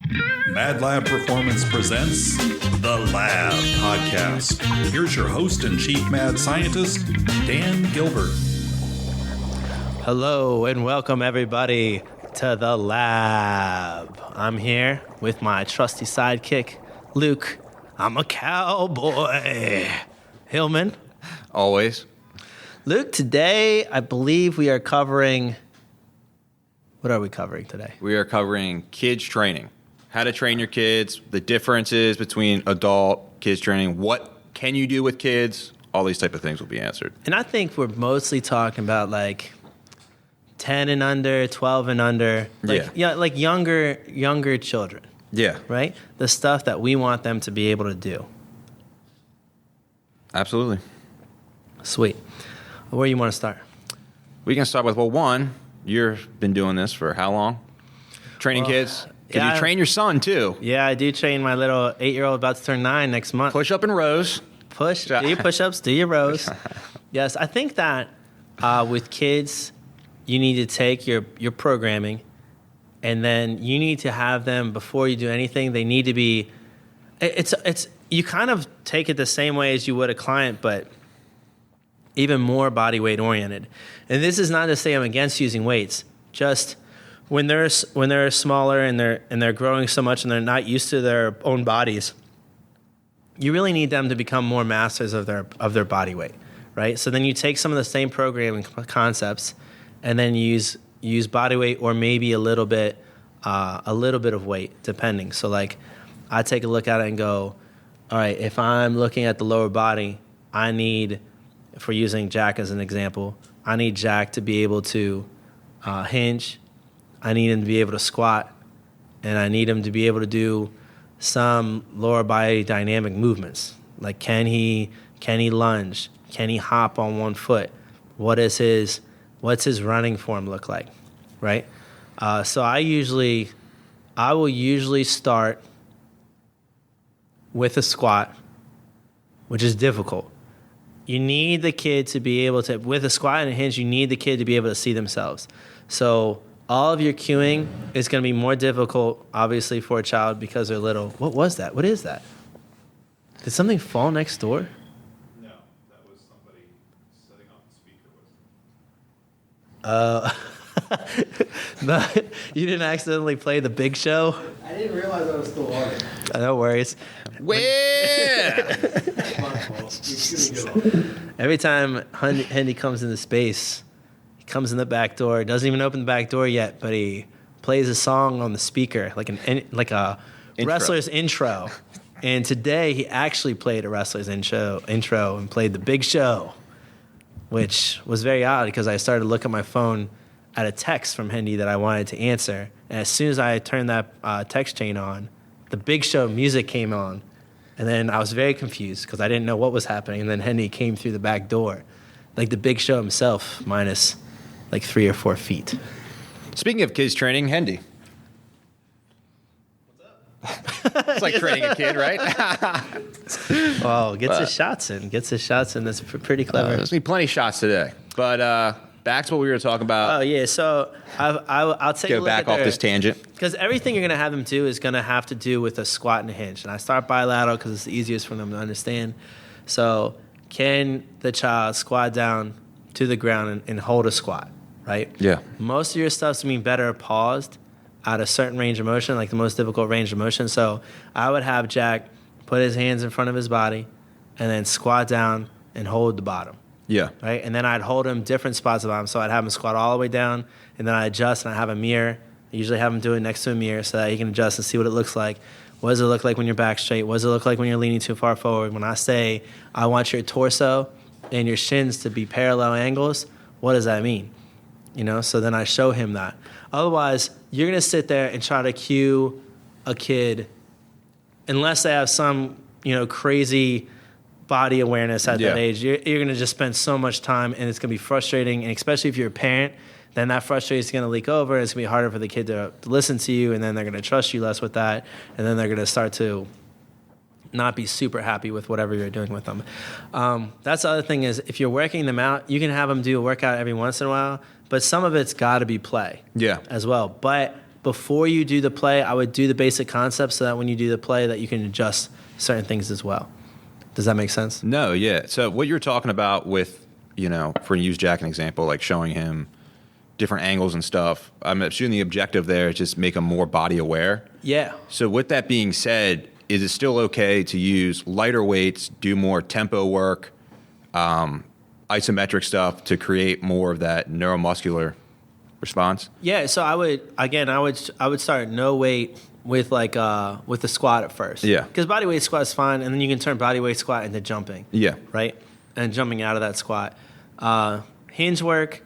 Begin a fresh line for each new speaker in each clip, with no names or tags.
Madlab Performance presents The Lab Podcast. Here's your host and chief mad scientist, Dan Gilbert.
Hello and welcome everybody to The Lab. I'm here with my trusty sidekick, Luke. I'm a cowboy. Hillman.
Always.
Luke, today I believe we are covering... What are we covering today?
We are covering kids training. How to train your kids, the differences between adult kids training, what can you do with kids, all these type of things will be answered.
And I think we're mostly talking about like 10 and under, 12 and under. Like, yeah, like younger children.
Yeah.
Right? The stuff that we want them to be able to do.
Absolutely.
Sweet. Where do you want to start?
We can start with, well, one, you've been doing this for how long? Training kids? Because you train your son, too.
Yeah, I do train my little 8-year-old about to turn 9 next month.
Push up and rows.
Do your push-ups, do your rows. Yes, I think that with kids, you need to take your programming, and then you need to have them, before you do anything, they need to be, you kind of take it the same way as you would a client, but even more body weight oriented. And this is not to say I'm against using weights, just when they're smaller and they're growing so much and they're not used to their own bodies, you really need them to become more masters of their body weight, right? So then you take some of the same programming concepts and then use body weight or maybe a little bit of weight, depending. So like I take a look at it and go, all right, if I'm looking at the lower body, I need, if we're using Jack as an example, I need Jack to be able to hinge. I need him to be able to squat, and I need him to be able to do some lower body dynamic movements. Like can he lunge? Can he hop on one foot? What's his running form look like? Right? So I will usually start with a squat, which is difficult. You need the kid to be able to, with a squat and a hinge, you need the kid to be able to see themselves. So all of your cueing is going to be more difficult, obviously, for a child because they're little. What was that? What is that? Did something fall next door?
No, that was somebody setting off the speaker.
No, you didn't accidentally play The Big Show?
I didn't realize I was still on it.
No worries.
Where?
Every time Hendy comes into space, he comes in the back door, doesn't even open the back door yet, but he plays a song on the speaker, like a wrestler's intro. And today he actually played a wrestler's intro and played The Big Show, which was very odd because I started to look at my phone at a text from Hendy that I wanted to answer. And as soon as I turned that text chain on, The Big Show music came on. And then I was very confused because I didn't know what was happening. And then Hendy came through the back door, like The Big Show himself, minus like 3 or 4 feet.
Speaking of kids training, Hendy. What's up? It's like training a kid, right?
Oh, gets his shots in. That's pretty clever.
There's going to be plenty of shots today. But back to what we were talking about.
Oh, yeah. So I'll take a look
back off this tangent.
Because everything you're going to have them do is going to have to do with a squat and a hinge. And I start bilateral because it's the easiest for them to understand. So can the child squat down to the ground and hold a squat, right?
Yeah.
Most of your stuff's going to be better paused at a certain range of motion, like the most difficult range of motion. So I would have Jack put his hands in front of his body and then squat down and hold the bottom.
Yeah.
Right? And then I'd hold him different spots of him. So I'd have him squat all the way down, and then I adjust, and I have a mirror. I usually have him do it next to a mirror so that he can adjust and see what it looks like. What does it look like when your back's straight? What does it look like when you're leaning too far forward? When I say I want your torso and your shins to be parallel angles, what does that mean? You know, so then I show him that. Otherwise, you're going to sit there and try to cue a kid unless they have some, crazy body awareness at that age. You're going to just spend so much time, and it's going to be frustrating, and especially if you're a parent, then that frustration is going to leak over, and it's going to be harder for the kid to listen to you, and then they're going to trust you less with that, and then they're going to start to not be super happy with whatever you're doing with them. That's the other thing is if you're working them out, you can have them do a workout every once in a while, but some of it's got to be play as well. But before you do the play, I would do the basic concepts so that when you do the play that you can adjust certain things as well. Does that make sense?
No, yeah. So what you're talking about with, for use Jack an example, like showing him different angles and stuff, I'm assuming the objective there is just make him more body aware.
Yeah.
So with that being said, is it still okay to use lighter weights, do more tempo work, isometric stuff to create more of that neuromuscular response?
Yeah, so I would start no weight with with the squat at first.
Yeah.
Because body weight squat is fine, and then you can turn body weight squat into jumping.
Yeah.
Right? And jumping out of that squat. Hinge work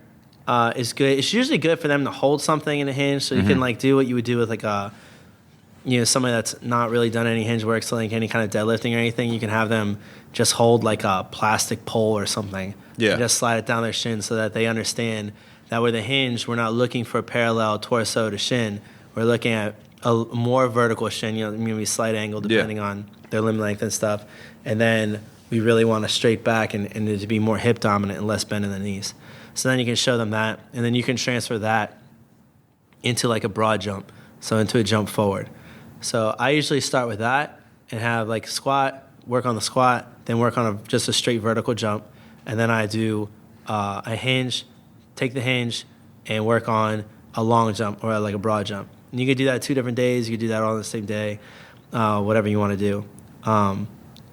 is good. It's usually good for them to hold something in a hinge, so you can do what you would do with somebody that's not really done any hinge work, so any kind of deadlifting or anything. You can have them just hold a plastic pole or something.
Yeah.
And just slide it down their shin so that they understand that with a hinge, we're not looking for a parallel torso to shin. We're looking at a more vertical shin, maybe slight angle depending on their limb length and stuff. And then we really want a straight back and it to be more hip dominant and less bend in the knees. So then you can show them that, and then you can transfer that into a broad jump, so into a jump forward. So I usually start with that and have squat, work on the squat, then work on just a straight vertical jump, and then I do a hinge, take the hinge, and work on a long jump or a broad jump. And you could do that 2 different days. You could do that all on the same day, whatever you want to do.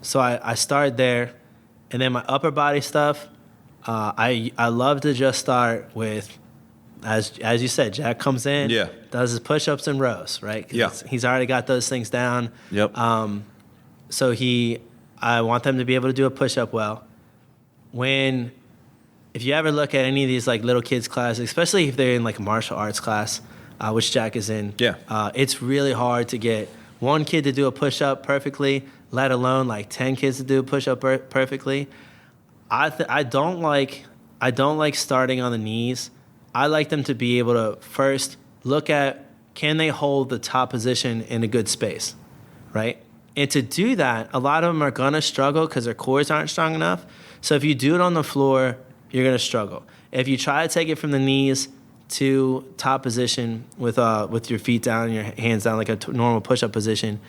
So I started there, and then my upper body stuff, I love to just start with, as you said, Jack comes in, does his push-ups and rows, right?
Yeah.
He's already got those things down.
Yep.
So I want them to be able to do a push-up well. If you ever look at any of these little kids classes, especially if they're in a martial arts class, which Jack is in, it's really hard to get one kid to do a push-up perfectly, let alone 10 kids to do a push-up perfectly. I don't like starting on the knees. I like them to be able to first look at, can they hold the top position in a good space, right? And to do that, a lot of them are going to struggle because their cores aren't strong enough. So if you do it on the floor, you're going to struggle. If you try to take it from the knees to top position with your feet down and your hands down like a normal push-up position,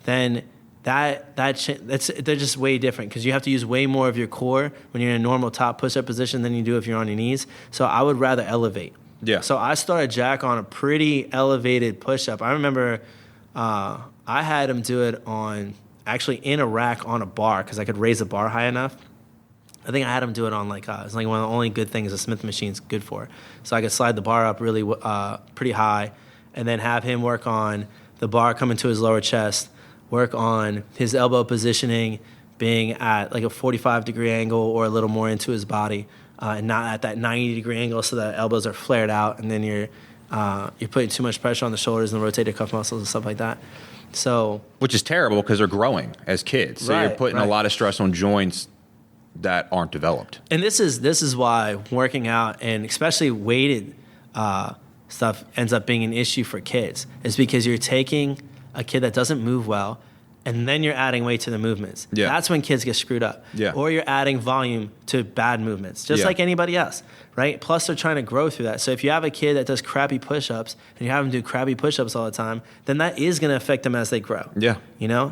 then they're just way different because you have to use way more of your core when you're in a normal top push-up position than you do if you're on your knees. So I would rather elevate.
Yeah.
So I started Jack on a pretty elevated push-up. I remember I had him do it actually in a rack on a bar because I could raise the bar high enough. I think I had him do it on it's one of the only good things a Smith machine's good for. So I could slide the bar up really pretty high and then have him work on the bar coming to his lower chest, work on his elbow positioning, being at a 45-degree angle or a little more into his body, and not at that 90-degree angle so that elbows are flared out, and then you're putting too much pressure on the shoulders and the rotator cuff muscles and stuff like that. So,
which is terrible because they're growing as kids, so you're putting a lot of stress on joints that aren't developed.
And this is why working out and especially weighted stuff ends up being an issue for kids, is because you're taking a kid that doesn't move well, and then you're adding weight to the movements.
Yeah.
That's when kids get screwed up.
Yeah.
Or you're adding volume to bad movements, just like anybody else, right? Plus, they're trying to grow through that. So if you have a kid that does crappy push-ups and you have them do crappy push-ups all the time, then that is going to affect them as they grow.
Yeah.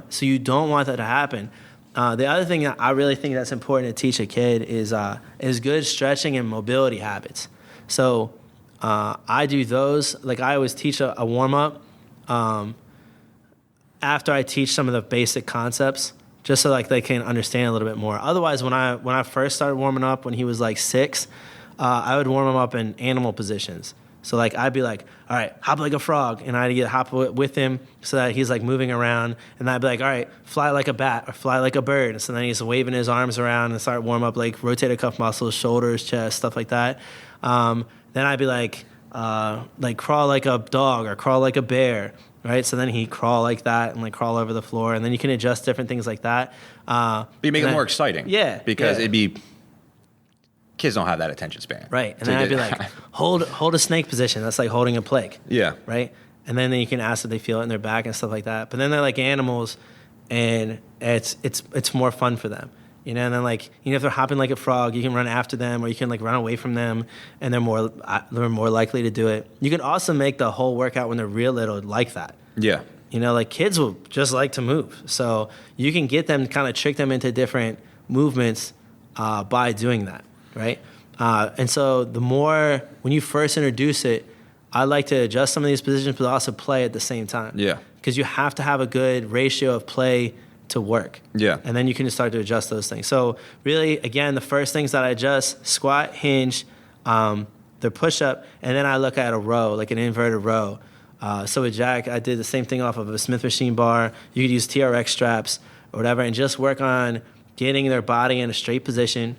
So you don't want that to happen. The other thing that I really think that's important to teach a kid is good stretching and mobility habits. So I do those. I always teach a warm-up after I teach some of the basic concepts, just so they can understand a little bit more. Otherwise, when I first started warming up when he was 6, I would warm him up in animal positions. So I'd be all right, hop like a frog, and I'd hop with him so that he's moving around, and I'd be all right, fly like a bat or fly like a bird. And so then he's waving his arms around and start warm up rotator cuff muscles, shoulders, chest, stuff like that. Then I'd be crawl like a dog or crawl like a bear. Right, so then he'd crawl like that and crawl over the floor, and then you can adjust different things like that.
But you make it more exciting, because it'd be kids don't have that attention span,
right? And then I'd be hold a snake position. That's like holding a plague, right? And then you can ask if they feel it in their back and stuff like that. But then they're like animals, and it's more fun for them. And then like, if they're hopping like a frog, you can run after them, or you can like run away from them, and they're more likely to do it. You can also make the whole workout when they're real little like that.
Yeah.
Like kids will just like to move. So you can get them, kind of trick them into different movements by doing that, right? And so the more, when you first introduce it, I like to adjust some of these positions, but also play at the same time.
Yeah.
Because you have to have a good ratio of play to work.
Yeah.
And then you can start to adjust those things. So really, again, the first things that I adjust: squat, hinge, the push-up, and then I look at a row, like an inverted row. So with Jack, I did the same thing off of a Smith machine bar. You could use TRX straps or whatever, and just work on getting their body in a straight position,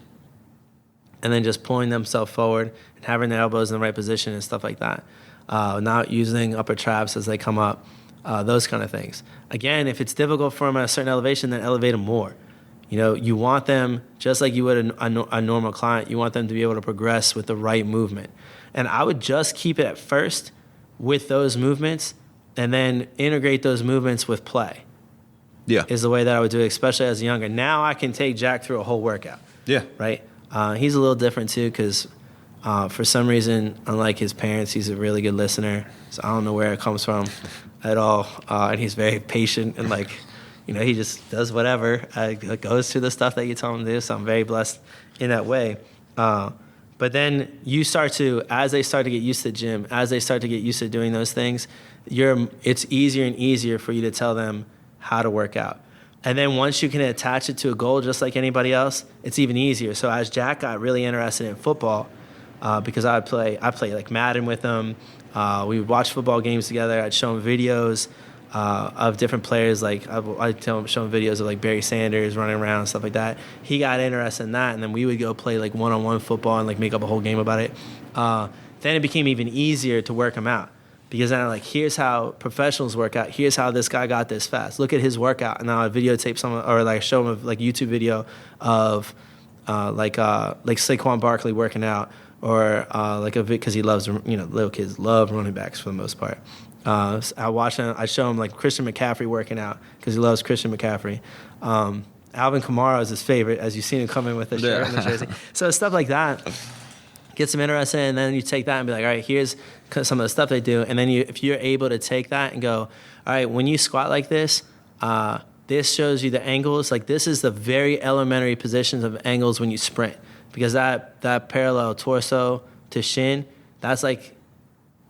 and then just pulling themselves forward and having their elbows in the right position and stuff like that. Not using upper traps as they come up. Those kind of things. Again, if it's difficult for them at a certain elevation, then elevate them more. You want them, just like you would a normal client, you want them to be able to progress with the right movement. And I would just keep it at first with those movements, and then integrate those movements with play.
Yeah.
Is the way that I would do it, especially as younger. Now I can take Jack through a whole workout.
Yeah.
Right? He's a little different too, because for some reason, unlike his parents, he's a really good listener. So I don't know where it comes from at all. And he's very patient, and he just does whatever. Goes through the stuff that you tell him to do. So I'm very blessed in that way. But then you start to, as they start to get used to the gym, as they start to get used to doing those things, it's easier and easier for you to tell them how to work out. And then once you can attach it to a goal, just like anybody else, it's even easier. So as Jack got really interested in football, because I play like Madden with him. We would watch football games together. I'd show him videos of different show him videos of like Barry Sanders running around and stuff like that. He got interested in that, and then we would go play like one-on-one football and like make up a whole game about it. Then it became even easier to work him out, because then I'm like, here's how professionals work out. Here's how this guy got this fast. Look at his workout. And now I videotape someone, or like show him a like YouTube video of like Saquon Barkley working out. Or because he loves, little kids love running backs for the most part. I show him like Christian McCaffrey working out, because he loves Christian McCaffrey. Alvin Kamara is his favorite, as you've seen him come in with the shirt and the jersey. So stuff like that gets him interested, and then you take that and be like, all right, here's some of the stuff they do. And then if you're able to take that and go, all right, when you squat like this, this shows you the angles. Like this is the very elementary positions of angles when you sprint. Because that parallel torso to shin, that's like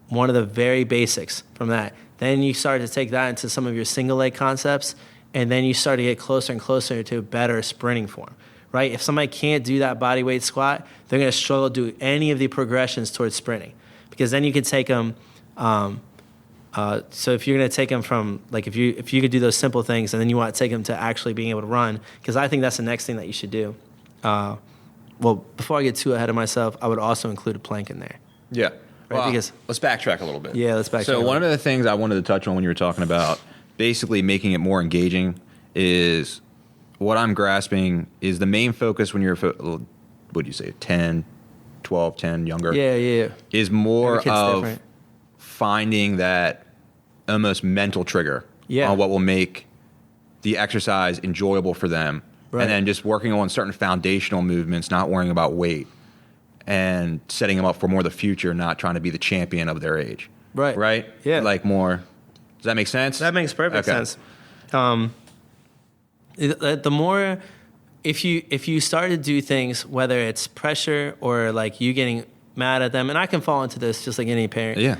one of the very basics from that. Then you start to take that into some of your single leg concepts, and then you start to get closer and closer to better sprinting form, right? If somebody can't do that body weight squat, they're going to struggle to do any of the progressions towards sprinting. Because then you can take them, so if you're going to take them from, like if you could do those simple things, and then you want to take them to actually being able to run, because I think that's the next thing that you should do. Well, before I get too ahead of myself, I would also include a plank in there.
Yeah.
Right,
well,
because
let's backtrack a little bit.
Yeah, let's backtrack.
So one of the things I wanted to touch on when you were talking about basically making it more engaging is what I'm grasping is the main focus when you're, what do you say, 10, 12, 10, younger?
Yeah.
Is more of
different.
Finding that almost mental trigger on what will make the exercise enjoyable for them. Right. And then just working on certain foundational movements, not worrying about weight, and setting them up for more the future, not trying to be the champion of their age.
Right.
Right?
Yeah.
Like more. Does that make sense?
That makes perfect sense. The more, if you start to do things, whether it's pressure or like you getting mad at them, and I can fall into this just like any parent.
Yeah.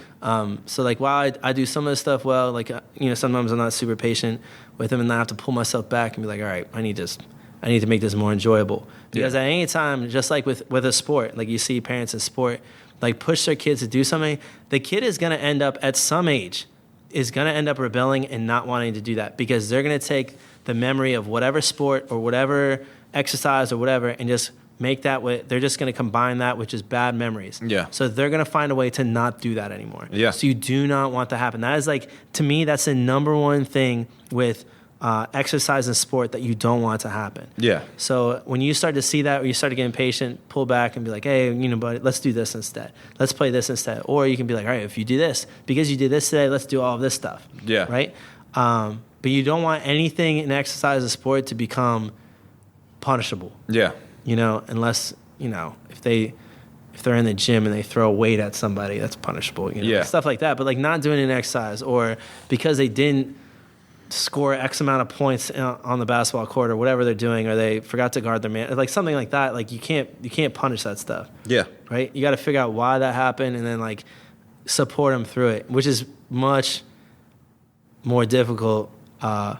So like while I do some of the stuff well, like sometimes I'm not super patient with them, and I have to pull myself back and be like, all right, I need to make this more enjoyable. Because at any time, just like with a sport, like you see parents in sport, like push their kids to do something, the kid is going to end up at some age, is going to end up rebelling and not wanting to do that, because they're going to take the memory of whatever sport or whatever exercise or whatever and just make that they're just going to combine that with just bad memories.
Yeah.
So they're going to find a way to not do that anymore.
Yeah.
So you do not want that to happen. That is like, to me, that's the number one thing with exercise and sport that you don't want to happen.
Yeah.
So when you start to see that, or you start to get impatient, pull back and be like, hey, buddy, let's do this instead. Let's play this instead. Or you can be like, all right, if you do this, because you did this today, let's do all of this stuff.
Yeah.
Right? But you don't want anything in exercise or sport to become punishable.
Yeah.
Unless, if they're in the gym and they throw a weight at somebody, that's punishable. Stuff like that. But like not doing an exercise, or because they didn't score X amount of points on the basketball court or whatever they're doing, or they forgot to guard their man, like something like that. Like you can't punish that stuff.
Yeah.
Right. You got to figure out why that happened and then like support them through it, which is much more difficult than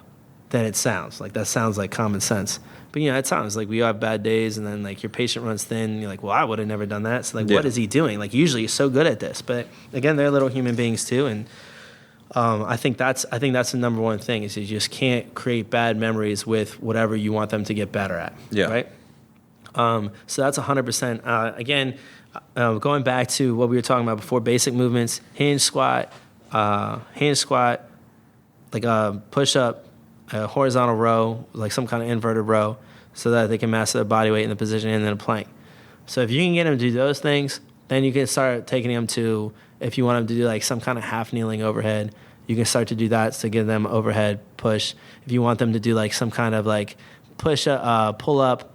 it sounds. Like that sounds like common sense. But it sounds like we have bad days, and then like your patient runs thin. And you're like, well, I would have never done that. So like, what is he doing? Like usually he's so good at this, but again, they're little human beings too. And I think that's the number one thing is you just can't create bad memories with whatever you want them to get better at.
Yeah.
Right. So that's 100%. Again, going back to what we were talking about before, basic movements: hinge squat, like a push up, a horizontal row, like some kind of inverted row, so that they can master their body weight in the position, and then a plank. So if you can get them to do those things, then you can start taking them to, if you want them to do like some kind of half kneeling overhead, you can start to do that to give them overhead push. If you want them to do like some kind of like pull up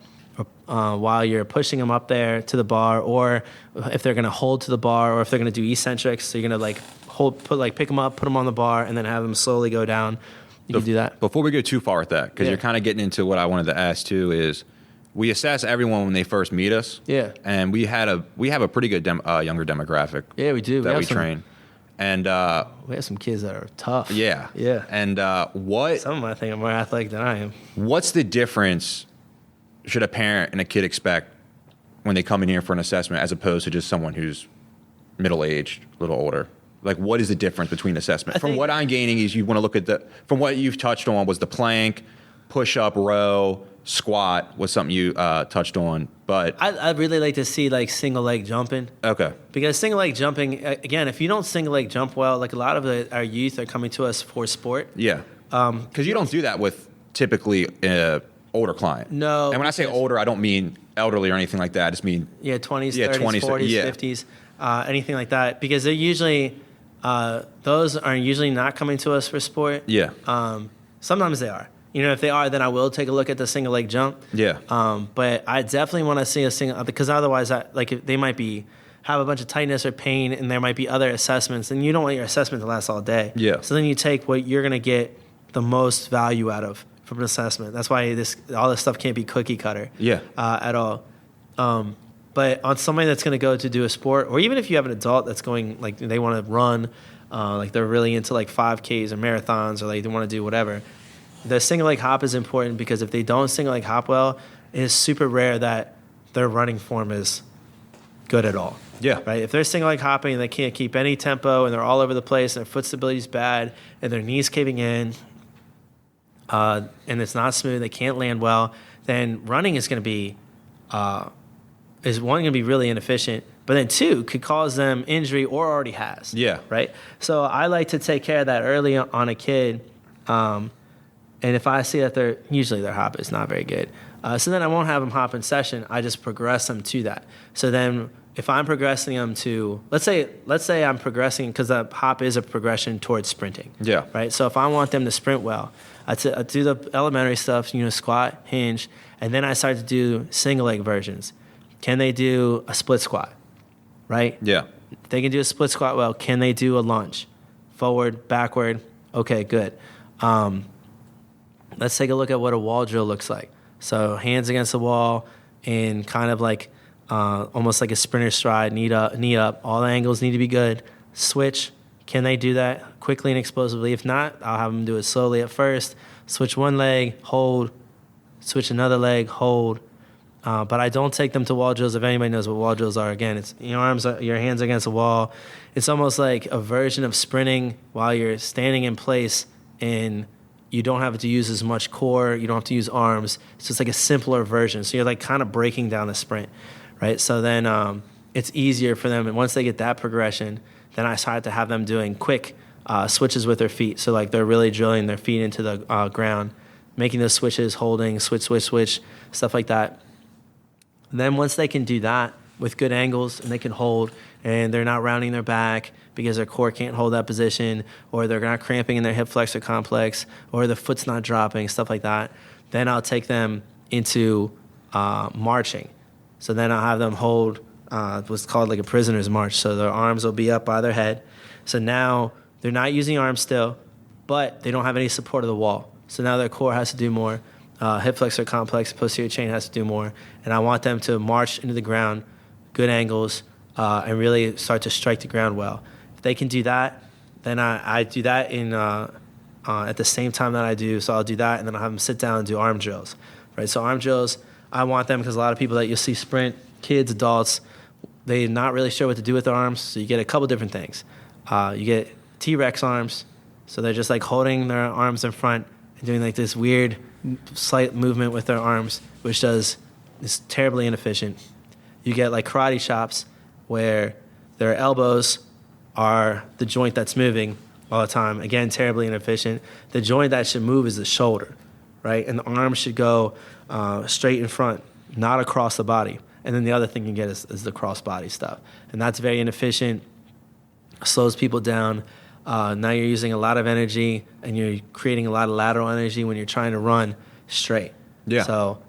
while you're pushing them up there to the bar, or if they're going to hold to the bar, or if they're going to do eccentrics, so you're going to like pick them up, put them on the bar, and then have them slowly go down. You can do that.
Before we go too far with that, because you're kind of getting into what I wanted to ask too, is we assess everyone when they first meet us.
Yeah.
And we have a pretty good younger demographic.
Yeah, we do.
That we train. And
we have some kids that are tough.
Yeah.
Yeah.
And
some of them I think are more athletic than I am.
What's the difference should a parent and a kid expect when they come in here for an assessment, as opposed to just someone who's middle-aged, a little older? Like, what is the difference between assessment? From what I'm gaining is you want to look at from what you've touched on was the plank, push-up, row, squat was something you touched on. But
I'd really like to see like single leg jumping.
Okay.
Because single leg jumping, again, if you don't single leg jump well, like a lot of our youth are coming to us for sport.
Yeah. Because you don't do that with typically older client.
No.
And when I say older, I don't mean elderly or anything like that. I just mean
20s, 30s, 40s, 50s, anything like that. Because they're usually those are usually not coming to us for sport.
Yeah.
Sometimes they are. If they are, then I will take a look at the single leg jump.
Yeah.
But I definitely want to see a single, because otherwise, if they might have a bunch of tightness or pain, and there might be other assessments, and you don't want your assessment to last all day.
Yeah.
So then you take what you're going to get the most value out of from an assessment. That's why all this stuff can't be cookie cutter.
Yeah.
At all. But on somebody that's going to go to do a sport, or even if you have an adult that's going, like they want to run, like they're really into like 5Ks or marathons, or like they want to do whatever, the single leg hop is important, because if they don't single leg hop well, it is super rare that their running form is good at all.
Yeah.
Right? If they're single leg hopping and they can't keep any tempo, and they're all over the place, and their foot stability is bad, and their knees caving in, and it's not smooth, they can't land well, then running is going to be going to be really inefficient, but then two, could cause them injury, or already has.
Yeah.
Right? So I like to take care of that early on a kid, and if I see that their hop is not very good, so then I won't have them hop in session. I just progress them to that. So then if I'm progressing them to, let's say I'm progressing, because the hop is a progression towards sprinting.
Yeah.
Right? So if I want them to sprint well, I do the elementary stuff, squat, hinge, and then I start to do single leg versions. Can they do a split squat? Right?
Yeah.
If they can do a split squat well, can they do a lunge? Forward, backward. Okay, good. Let's take a look at what a wall drill looks like. So hands against the wall, and kind of like almost like a sprinter stride, knee up. All the angles need to be good. Switch. Can they do that quickly and explosively? If not, I'll have them do it slowly at first. Switch one leg, hold. Switch another leg, hold. But I don't take them to wall drills. If anybody knows what wall drills are, again, it's your hands against the wall. It's almost like a version of sprinting while you're standing in place, and you don't have to use as much core. You don't have to use arms. It's just like a simpler version. So you're like kind of breaking down the sprint, right? So then it's easier for them. And once they get that progression, then I start to have them doing quick switches with their feet. So like they're really drilling their feet into the ground, making those switches, holding, switch, stuff like that. And then once they can do that with good angles, and they can hold, and they're not rounding their back because their core can't hold that position, or they're not cramping in their hip flexor complex, or the foot's not dropping, stuff like that, then I'll take them into marching. So then I'll have them hold what's called like a prisoner's march. So their arms will be up by their head. So now they're not using arms still, but they don't have any support of the wall. So now their core has to do more. Hip flexor complex, posterior chain has to do more. And I want them to march into the ground, good angles, and really start to strike the ground well. If they can do that, then I do that in at the same time that I do. So I'll do that, and then I'll have them sit down and do arm drills. Right? So arm drills, I want them because a lot of people that you'll see sprint, kids, adults, they're not really sure what to do with their arms. So you get a couple different things. You get T-Rex arms. So they're just like holding their arms in front and doing like this weird slight movement with their arms, which is terribly inefficient. You get like karate chops where their elbows are the joint that's moving all the time. Again, terribly inefficient. The joint that should move is the shoulder, right? And the arm should go straight in front, not across the body. And then the other thing you get is the cross-body stuff. And that's very inefficient, slows people down. Now you're using a lot of energy, and you're creating a lot of lateral energy when you're trying to run straight.
Yeah.
So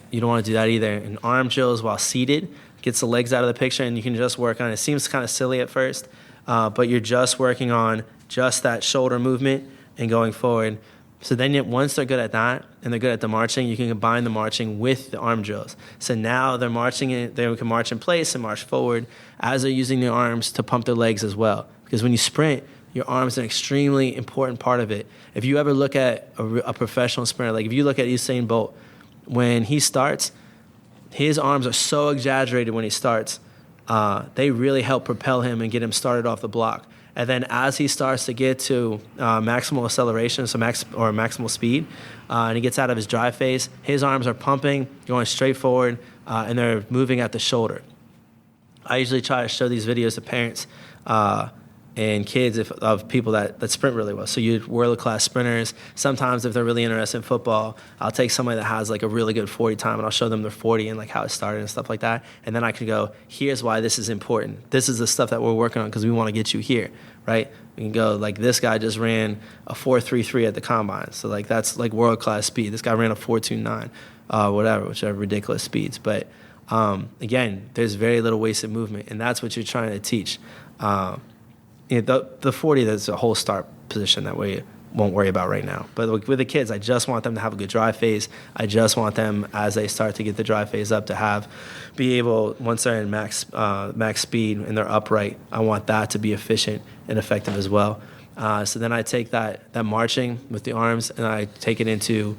you don't want to do that either. And arm drills while seated gets the legs out of the picture, and you can just work on it. It seems kind of silly at first, but you're just working on just that shoulder movement and going forward. So then once they're good at that and they're good at the marching, you can combine the marching with the arm drills. So now they're marching, they can march in place and march forward as they're using their arms to pump their legs as well. Because when you sprint, your arms are an extremely important part of it. If you ever look at a professional sprinter, like if you look at Usain Bolt, when he starts, his arms are so exaggerated when he starts. They really help propel him and get him started off the block. And then as he starts to get to maximal acceleration, so maximal speed, and he gets out of his drive phase, his arms are pumping, going straight forward, and they're moving at the shoulder. I usually try to show these videos to parents and kids of people that sprint really well. So you world-class sprinters. Sometimes if they're really interested in football, I'll take somebody that has like a really good 40 time, and I'll show them their 40 and like how it started and stuff like that. And then I can go, here's why this is important. This is the stuff that we're working on because we want to get you here, right? We can go like this guy just ran a 4.33 at the combine. So like that's like world-class speed. This guy ran a 4.29, whichever ridiculous speeds. But again, there's very little wasted movement, and that's what you're trying to teach. The 40, that's a whole start position that we won't worry about right now. But with the kids, I just want them to have a good drive phase. I just want them, as they start to get the drive phase up, to be able, once they're in max speed and they're upright, I want that to be efficient and effective as well. So then I take that marching with the arms, and I take it into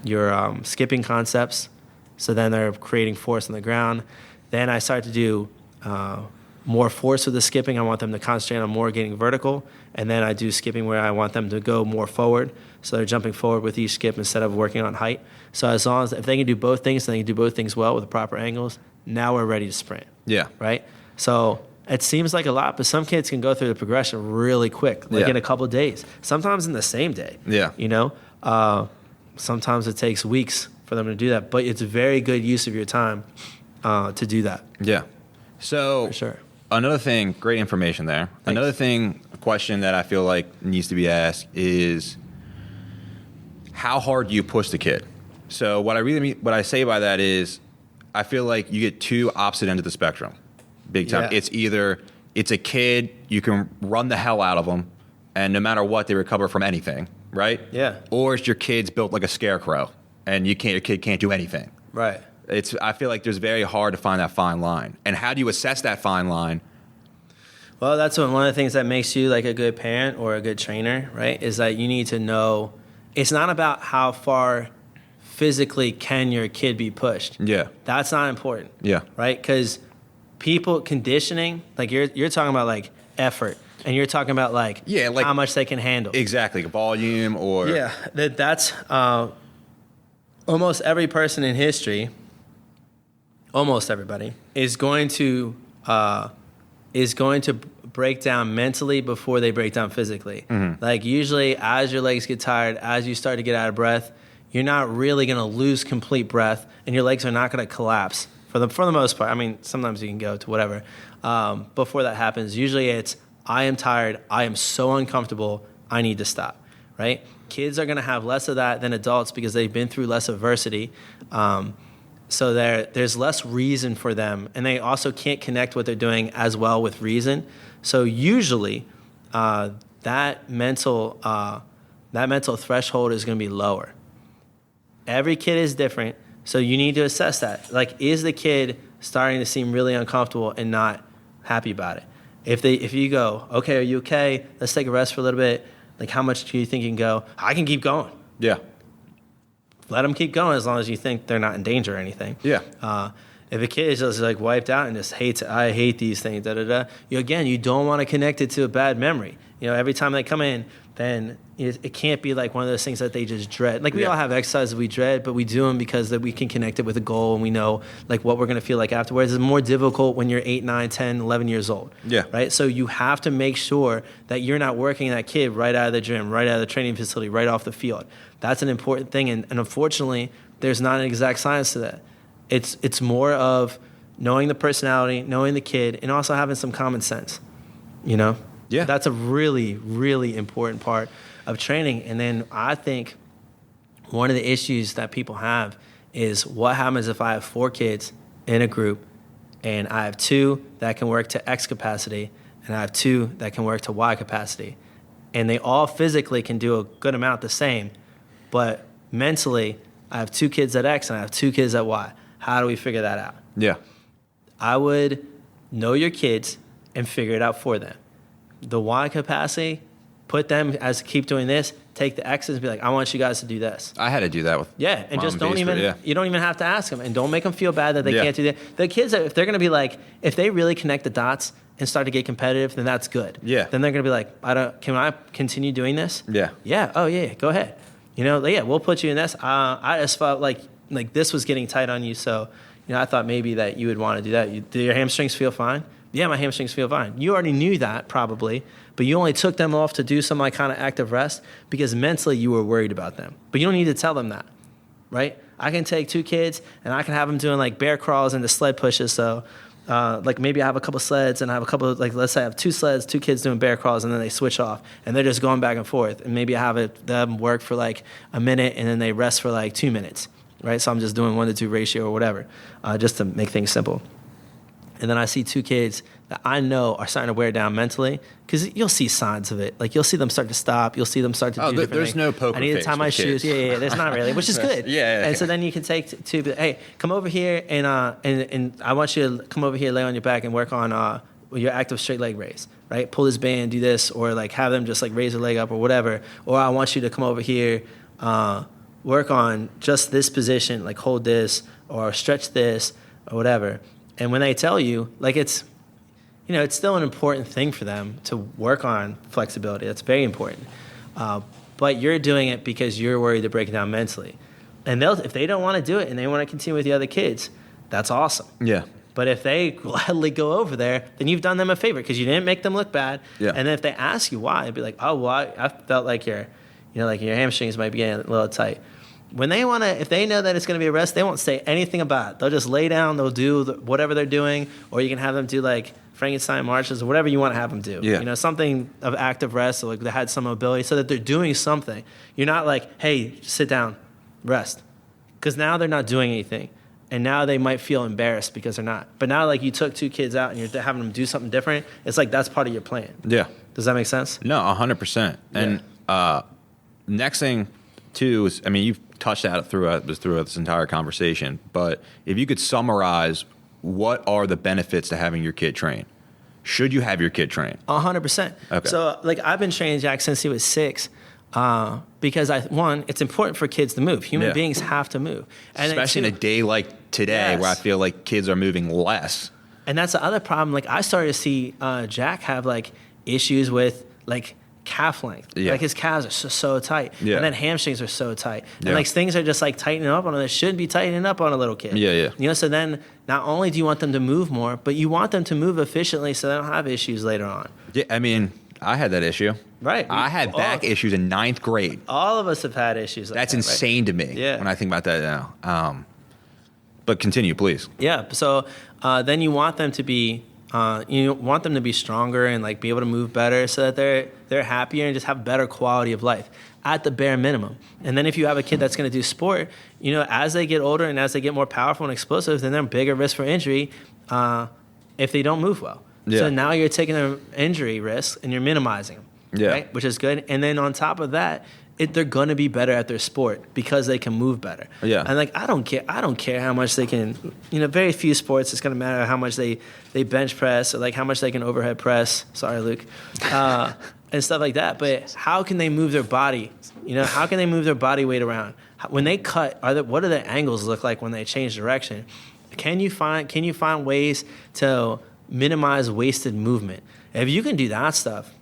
your skipping concepts. So then they're creating force on the ground. Then I start to do more force with the skipping. I want them to concentrate on more getting vertical. And then I do skipping where I want them to go more forward. So they're jumping forward with each skip instead of working on height. So as long as if they can do both things and they can do both things well with the proper angles, now we're ready to sprint. Yeah. Right? So it seems like a lot, but some kids can go through the progression really quick, like in a couple of days. Sometimes in the same day. Yeah. You know? Sometimes it takes weeks for them to do that. But it's a very good use of your time to do that. Yeah. So for sure. Another thing, great information there. Thanks. Another thing, a question that I feel like needs to be asked is, how hard do you push the kid? So what I say by that is, I feel like you get two opposite ends of the spectrum, big time. Yeah. It's either it's a kid, you can run the hell out of them, and no matter what, they recover from anything, right? Yeah. Or it's your kid's built like a scarecrow, and your kid can't do anything. Right. I feel like there's very hard to find that fine line. And how do you assess that fine line? Well, that's one of the things that makes you like a good parent or a good trainer, right? Is that you need to know, it's not about how far physically can your kid be pushed. Yeah. That's not important. Yeah. Right? Because people conditioning, like you're talking about like effort. And you're talking about like how much they can handle. Exactly. Volume or... Yeah. That's almost every person in history... Almost everybody is going to break down mentally before they break down physically. Mm-hmm. Like usually, as your legs get tired, as you start to get out of breath, you're not really going to lose complete breath, and your legs are not going to collapse for the most part. I mean, sometimes you can go to whatever. Before that happens, usually it's I am tired, I am so uncomfortable, I need to stop. right? Kids are going to have less of that than adults because they've been through less adversity. So there's less reason for them, and they also can't connect what they're doing as well with reason. So usually that mental threshold is going to be lower. Every kid is different, so you need to assess that. Like, is the kid starting to seem really uncomfortable and not happy about it? If you go, okay, are you okay? Let's take a rest for a little bit. Like, how much do you think you can go? I can keep going.
Yeah.
Let them keep going as long as you think they're not in danger or anything.
Yeah.
If a kid is just like wiped out and just hates, I hate these things, you don't want to connect it to a bad memory. Every time they come in, then it can't be like one of those things that they just dread. Like, we all have exercises we dread, but we do them because that we can connect it with a goal, and we know like what we're going to feel like afterwards. It's more difficult when you're 8, 9, 10, 11 years old.
Yeah.
Right? So you have to make sure that you're not working that kid right out of the gym, right out of the training facility, right off the field. That's an important thing, and unfortunately, there's not an exact science to that. It's more of knowing the personality, knowing the kid, and also having some common sense.
Yeah.
That's a really, really important part of training. And then I think one of the issues that people have is what happens if I have 4 kids in a group and I have 2 that can work to X capacity and I have 2 that can work to Y capacity. And they all physically can do a good amount the same, but mentally I have 2 kids at X and I have 2 kids at Y. How do we figure that out?
Yeah.
I would know your kids and figure it out for them. The Y capacity, put them as keep doing this, take the X's and be like, I want you guys to do this.
I had to do that with
and just
you
don't even have to ask them, and don't make them feel bad that they can't do that. The kids, if they're going to be like, if they really connect the dots and start to get competitive, then that's good.
Yeah.
Then they're going to be like, can I continue doing this?
Yeah.
Yeah. Oh yeah. Go ahead. We'll put you in this. I just felt like this was getting tight on you, so I thought maybe that you would want to do that. Do your hamstrings feel fine? Yeah, my hamstrings feel fine. You already knew that probably, but you only took them off to do some kind of active rest because mentally you were worried about them. But you don't need to tell them that, right? I can take 2 kids and I can have them doing like bear crawls and the sled pushes. So maybe I have a couple sleds and I have a couple of, let's say I have 2 sleds, 2 kids doing bear crawls, and then they switch off and they're just going back and forth. And maybe I have them work for like a minute and then they rest for like 2 minutes, right? So I'm just doing 1-to-2 ratio or whatever, just to make things simple. And then I see 2 kids that I know are starting to wear down mentally, because you'll see signs of it. Like, you'll see them start to stop. You'll see them start to do different
there's
things.
no poker
I need to tie my shoes. Yeah. There's not really, which is good. And so then you can take hey, come over here and I want you to come over here, lay on your back and work on your active straight leg raise, right? Pull this band, do this, or like have them just like raise their leg up or whatever. Or I want you to come over here, work on just this position, like hold this or stretch this or whatever. And when they tell you, like, it's still an important thing for them to work on flexibility. That's very important. But you're doing it because you're worried to break it down mentally. And if they don't want to do it and they want to continue with the other kids, that's awesome.
Yeah.
But if they gladly go over there, then you've done them a favor because you didn't make them look bad. Yeah. And then if they ask you why, it'd be like, oh, well, I felt like your hamstrings might be getting a little tight. When they want to, if they know that it's going to be a rest, they won't say anything about it. They'll just lay down, they'll do whatever they're doing, or you can have them do like Frankenstein marches or whatever you want to have them do.
Yeah.
Something of active rest, or like they had some mobility, so that they're doing something. You're not like, hey, sit down, rest. Because now they're not doing anything. And now they might feel embarrassed because they're not. But now, like, you took 2 kids out and you're having them do something different, it's like that's part of your plan.
Yeah.
Does that make sense?
No, 100%. And next thing, too, is, you've touched that throughout this entire conversation, but if you could summarize, what are the benefits to having your kid train? Should you have your kid train?
100%. Okay. So, like, I've been training Jack since he was 6, because it's important for kids to move. Human beings have to move. And
especially in a day like today, where I feel like kids are moving less. And
that's the other problem. Like, I started to see Jack have, like, issues with, like, calf length. Yeah. Like, his calves are so tight. Yeah. And then hamstrings are so tight. And like, things are just like tightening up on them. They shouldn't be tightening up on a little kid.
Yeah.
So then not only do you want them to move more, but you want them to move efficiently so they don't have issues later on.
Yeah, I had that issue.
Right.
I had back issues in 9th grade.
All of us have had issues like
That's insane to me when I think about that now. But continue, please.
Yeah. So then you want them to be stronger and like be able to move better so that they're happier and just have better quality of life. at the bare minimum. And then if you have a kid that's going to do sport, as they get older and as they get more powerful and explosive, then they're bigger risk for injury if they don't move well. Yeah. So now you're taking their injury risk and you're minimizing them, right? Which is good. And then on top of that, they're going to be better at their sport because they can move better. Yeah. And like, I don't care how much they can, very few sports, it's going to matter how much they bench press or like how much they can overhead press. Sorry, Luke. And stuff like that. But how can they move their body? How can they move their body weight around? When they cut, what do their angles look like when they change direction? Can you find ways to minimize wasted movement? If you can do that stuff,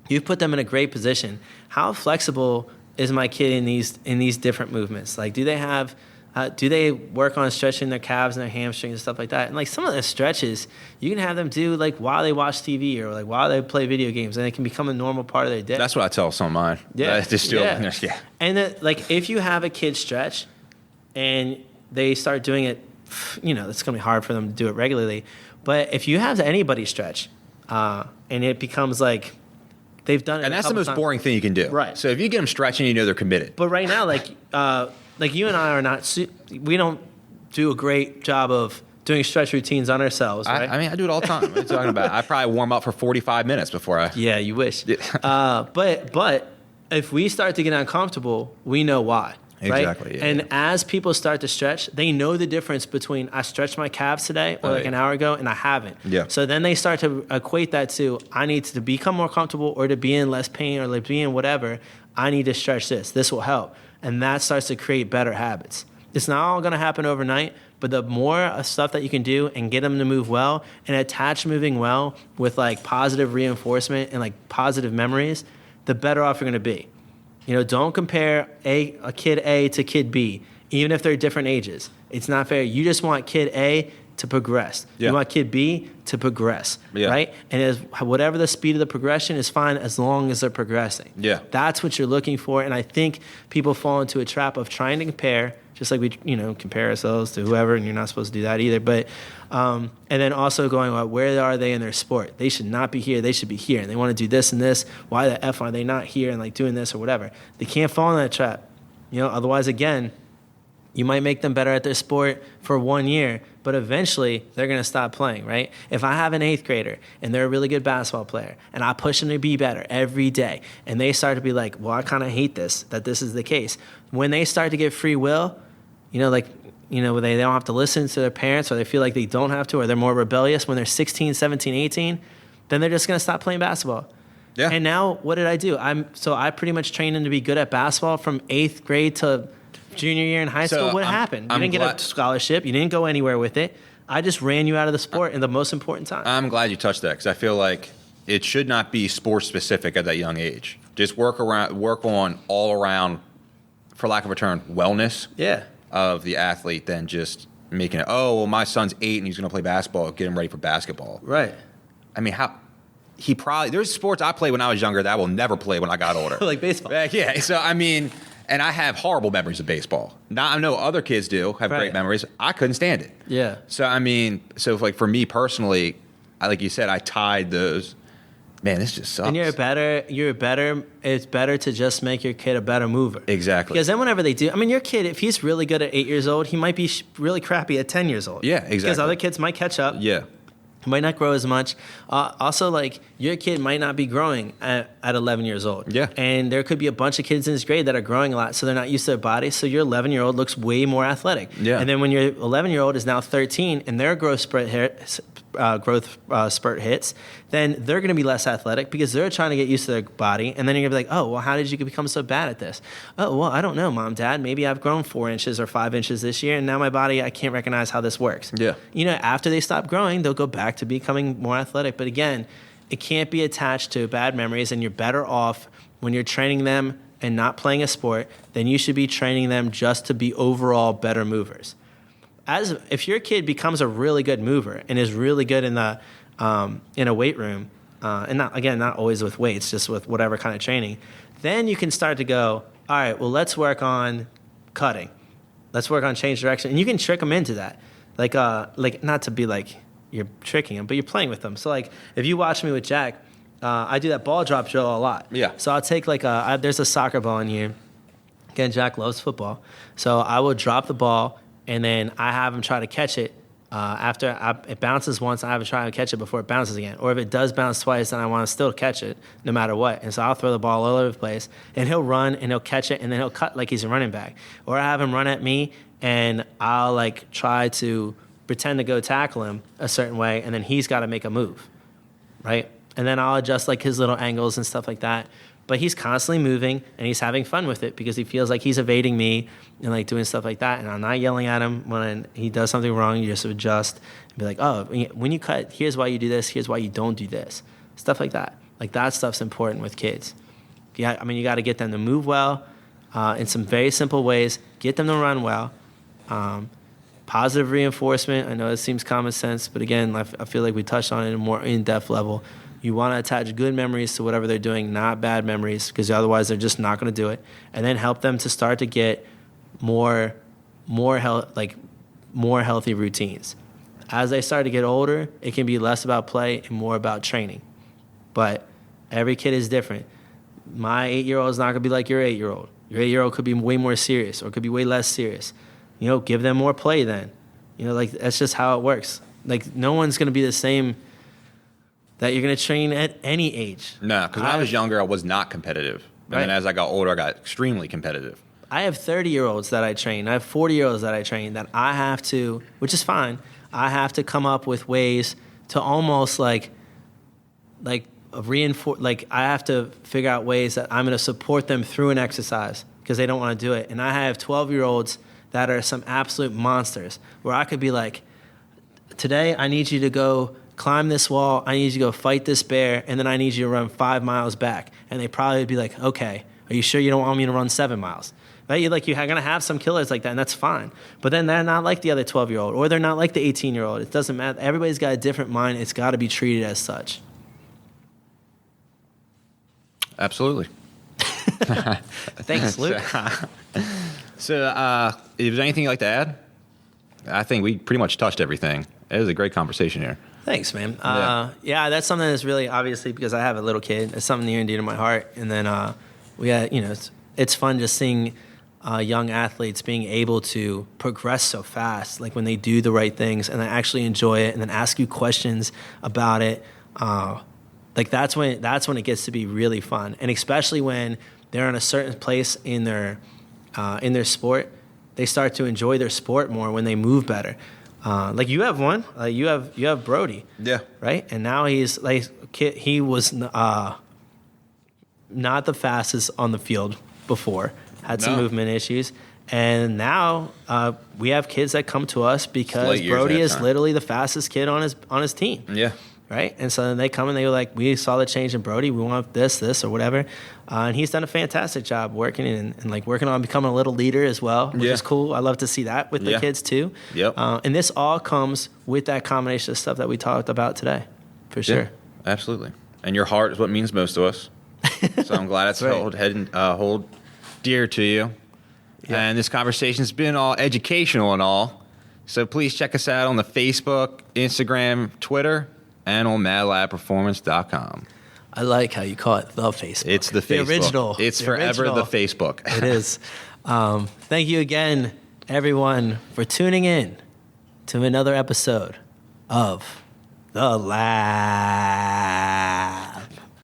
you've put them in a great position. How flexible is my kid in these different movements? Like, do they work on stretching their calves and their hamstrings and stuff like that? And like some of the stretches, you can have them do like while they watch TV or like while they play video games, and it can become a normal part of their day.
That's what I tell some of mine.
Yeah,
yeah.
And like if you have a kid stretch, and they start doing it, it's gonna be hard for them to do it regularly. But if you have anybody stretch, and it becomes like they've done it,
and that's the most boring thing you can do.
Right.
So if you get them stretching, they're committed.
But right now, like you and I are not, we don't do a great job of doing stretch routines on ourselves, right?
I do it all the time. What are you talking about? I probably warm up for 45 minutes before I...
Yeah, you wish. But if we start to get uncomfortable, we know why. Right?
Exactly. Yeah,
and as people start to stretch, they know the difference between I stretched my calves today or an hour ago and I haven't. Yeah. So then they start to equate that to I need to become more comfortable or to be in less pain or like be in whatever. I need to stretch this. This will help. And that starts to create better habits. It's not all going to happen overnight, but the more stuff that you can do and get them to move well and attach moving well with like positive reinforcement and like positive memories, the better off you're going to be. Don't compare a kid A to kid B, even if they're different ages. It's not fair. You just want kid A to progress. Yeah. You want kid B to progress, right? And whatever the speed of the progression is fine as long as they're progressing. Yeah. That's what you're looking for. And I think people fall into a trap of trying to compare, just like we, compare ourselves to whoever, and you're not supposed to do that either. But, and then also going, well, where are they in their sport? They should not be here. They should be here. And they want to do this and this. Why the F are they not here and like doing this or whatever? They can't fall in that trap. Otherwise, again, you might make them better at their sport for 1 year, but eventually they're going to stop playing, right? If I have an 8th grader and they're a really good basketball player and I push them to be better every day and they start to be like, well, I kind of hate that this is the case. When they start to get free will, they don't have to listen to their parents or they feel like they don't have to or they're more rebellious when they're 16, 17, 18, then they're just going to stop playing basketball. Yeah. And now what did I do? I pretty much trained them to be good at basketball from 8th grade to junior year in high school. What happened? You didn't get a scholarship. You didn't go anywhere with it. I just ran you out of the sport in the most important time.
I'm glad you touched that because I feel like it should not be sport specific at that young age. Just work on all around, for lack of a term, wellness of the athlete than just making it, my son's 8 and he's going to play basketball. Get him ready for basketball.
Right.
I mean, there's sports I played when I was younger that I will never play when I got older.
Like baseball.
Yeah. So, I mean... And I have horrible memories of baseball. Now, I know other kids have great memories. I couldn't stand it. Yeah. So like for me personally, like you said, I tied those. Man, this just sucks.
And it's better to just make your kid a better mover.
Exactly.
Because then whenever they do, your kid, if he's really good at 8 years old, he might be really crappy at 10 years old.
Yeah, exactly.
Because other kids might catch up.
Yeah.
Might not grow as much. Also, like, your kid might not be growing at 11 years old. Yeah. And there could be a bunch of kids in his grade that are growing a lot, so they're not used to their body. So your 11-year-old looks way more athletic. Yeah. And then when your 11-year-old is now 13 and their growth spurt hits, then they're going to be less athletic because they're trying to get used to their body. And then you're going to be like, oh, well, how did you become so bad at this? Oh, well, I don't know, Mom, Dad. Maybe I've grown 4 inches or 5 inches this year, and now my body, I can't recognize how this works. Yeah. After they stop growing, they'll go back to becoming more athletic. But again, it can't be attached to bad memories, and you're better off when you're training them and not playing a sport, then you should be training them just to be overall better movers. If your kid becomes a really good mover and is really good in a weight room, and not always with weights, just with whatever kind of training, then you can start to go, all right, well, let's work on cutting. Let's work on change direction. And you can trick them into that. Like not to be like you're tricking them, but you're playing with them. So like if you watch me with Jack, I do that ball drop drill a lot.
Yeah.
So I'll take there's a soccer ball in here. Again, Jack loves football. So I will drop the ball, and then I have him try to catch it. It bounces once, I have him try to catch it before it bounces again. Or if it does bounce twice, then I want to still catch it no matter what. And so I'll throw the ball all over the place, and he'll run, and he'll catch it, and then he'll cut like he's a running back. Or I have him run at me, and I'll like try to pretend to go tackle him a certain way, and then he's got to make a move, right? And then I'll adjust like his little angles and stuff like that. But he's constantly moving, and he's having fun with it because he feels like he's evading me and like doing stuff like that. And I'm not yelling at him when he does something wrong. You just adjust and be like, oh, when you cut, here's why you do this. Here's why you don't do this. Stuff like that. Like that stuff's important with kids. Yeah, I mean, you got to get them to move well in some very simple ways. Get them to run well. Positive reinforcement. I know it seems common sense, but again, I feel like we touched on it in a more in-depth level. You want to attach good memories to whatever they're doing, not bad memories, because otherwise they're just not going to do it. And then help them to start to get more healthy routines. As they start to get older, it can be less about play and more about training. But every kid is different. My 8-year-old is not going to be like your 8-year-old. Your 8-year-old could be way more serious or could be way less serious. Give them more play then. Like that's just how it works. Like no one's going to be the same that you're going to train at any age.
No, because when I was younger, I was not competitive. And then as I got older, I got extremely competitive.
I have 30-year-olds that I train. I have 40-year-olds that I train that I have to, which is fine, I have to come up with ways to almost reinforce, I have to figure out ways that I'm going to support them through an exercise because they don't want to do it. And I have 12-year-olds that are some absolute monsters where I could be like, today I need you to go climb this wall, I need you to go fight this bear, and then I need you to run 5 miles back. And they probably would be like, okay, are you sure you don't want me to run 7 miles? Right? You're going to have some killers like that, and that's fine. But then they're not like the other 12-year-old, or they're not like the 18-year-old. It doesn't matter. Everybody's got a different mind. It's got to be treated as such.
Absolutely.
Thanks, Luke.
So, is there anything you'd like to add? I think we pretty much touched everything. It was a great conversation here.
Thanks, man. Yeah, that's something that's really, obviously, because I have a little kid, it's something near and dear to my heart. And then it's fun just seeing young athletes being able to progress so fast, like when they do the right things and they actually enjoy it and then ask you questions about it. That's when it gets to be really fun. And especially when they're in a certain place in their sport, they start to enjoy their sport more when they move better. Like you have one, you have Brody,
yeah,
right? And now he's he was not the fastest on the field before, had some movement issues, and now we have kids that come to us because Brody is literally the fastest kid on his team.
Yeah.
Right? And so then they come and they were like, we saw the change in Brody. We want this, or whatever. And he's done a fantastic job working and working on becoming a little leader as well, which is cool. I love to see that with the kids too.
Yep.
And this all comes with that combination of stuff that we talked about today, for sure.
Yeah, absolutely. And your heart is what means most to us. So I'm glad it's hold dear to you. Yeah. And this conversation's been all educational and all. So please check us out on the Facebook, Instagram, Twitter, and on madlabperformance.com.
I like how you call it the Facebook.
It's the Facebook.
The original.
It's forever the Facebook.
It is. Thank you again, everyone, for tuning in to another episode of The Lab.